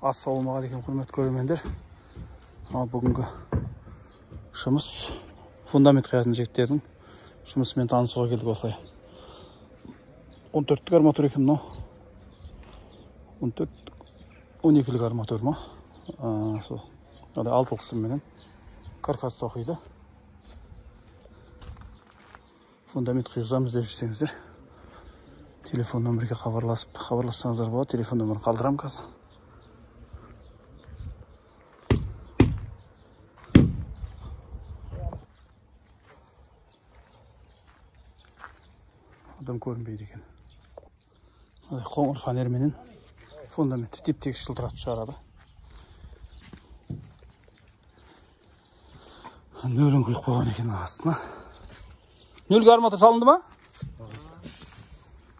Ассалаумағалейкум, құрметті көрермендер. Бүгінгі жұмыс фундамент қиятын жігіттердің жұмысымен танысуға келдік осылай. 14-лік арматура екен мынау. 12-лік арматура ма? Сол 6-лық сымменен каркас тоқиды. Фундамент қиғызамыз деп жүрсеңіздер, телефон нөмірге хабарлассаңыздар болады. Телефон нөмірін қалдырамын қазір. Адам көрінбейді екен. Қоңыр фанерменен фундаментті теп-тегіс жылтыратып шығарады. Нөлін құйып қойған екен астына. Нөлге арматура салынды ма?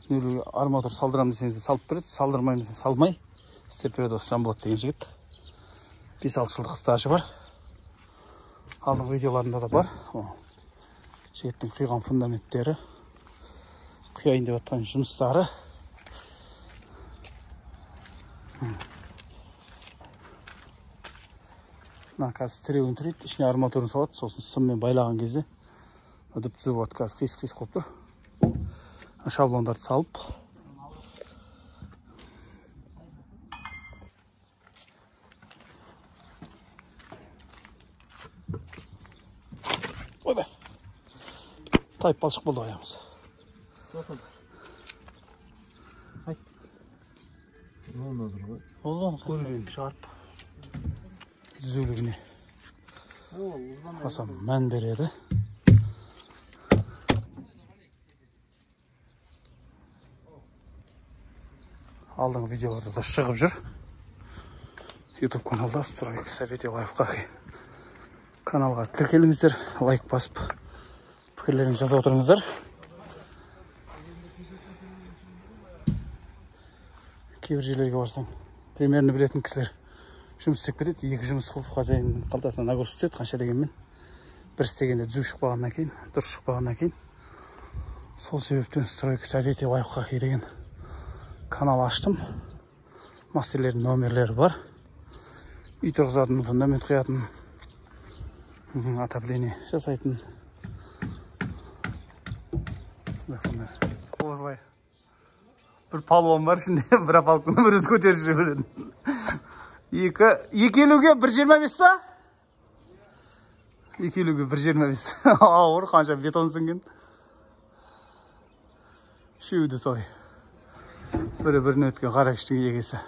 Нөлге арматура салдырам десеңіз салып береді, салдырмайым десеңіз салмай. Істеп береді осы Жанболат деген жігіт. 5-6 жылдық стажы бар. Алдыңғы видеоларында да бар. Жігіттің құйған фундаменттері, құяйын деп жатқан жұмыстары. Қазір тіреуін түрейді, ішіне арматурын салады, сосын сыммен байлаған кезде дүп-түзу болады. Қазір қиыс-қиыс қойып тұр. Шаблондарды салып. Ойбай! Тайып балшық болды аяғымыз. Көрген шығарып түзулігіне аса мән береді. Алдыңғы видеоларда да шығып жүр. YouTube каналда «Стройка Советы Лайфхаки». Каналға тіркеліңіздер, лайк басып, пікірлеріңізді жазып отырыңыздар. Кейбір жерлерге барсаң, примерно білетін кісілер жұмыс істеп кетеді. Екі жұмыс қылып, хозяинның қалтасына нагрузка түседі, қанша дегенмен. Бір істегенде түзу шықпағаннан кейін, дұрыс шықпағаннан кейін. Сол себептен «Стройка Советы Лайфхаки» деген канал аштым. Мастерлердің номерлері бар. Үй тұрғызатын, фундамент қиятын, отопление жасайтын. Осылай. Бір палуан бар ішінде, бір апалқын бір өзі көтеріп жүре береді. 2.50-ге 1.25 па? 2.50-ге 1.25. Ауыр, қанша бетон сіңген. Үшеуді солай. Бірі-бірін өткен қара күштің егесі.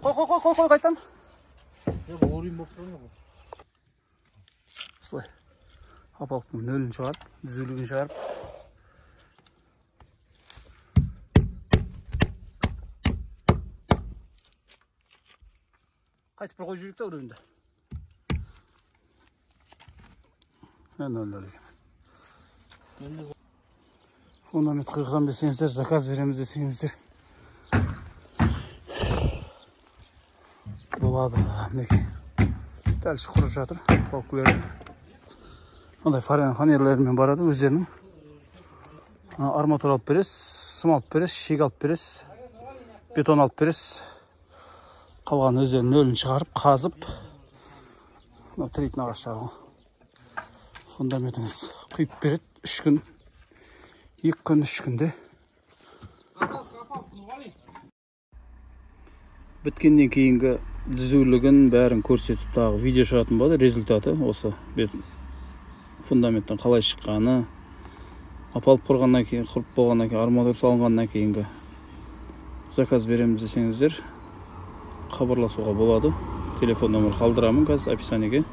Қой, қайтан. Солай. Апалқын нөлін шығарып, дүзулігін шығарып. Қайтып бір қой жүректі өрігінде. Нөл екен. Фундамент қиғызам десеңіздер, заказ береміз десеңіздер. Болады. Мінекей. Дәл шықырып жатыр. Балкілері. Ондай фанерлермен барады өздерінің. Арматура алып бересіз, сым алып бересіз, шек алып бересіз, бетон алып бересіз. Қалған өздерінің нөлін шығарып, қазып. Тірейтін ағаштағы. Фундаментіңіз құйып береді. 3 күн, 2 күн, 3 күнде. Біткеннен кейінгі түзулігін бәрін көрсетіп тағы видео шығатын болады. Результаты осы фундаменттен қалай шыққаны, апалып құрғаннан кейін, құрып болғаннан кейін, арматура салынғаннан кейінгі заказ береміз десеңіздер, хабарласуға болады. Телефон нөмір қалдырамын қазір описаниеге.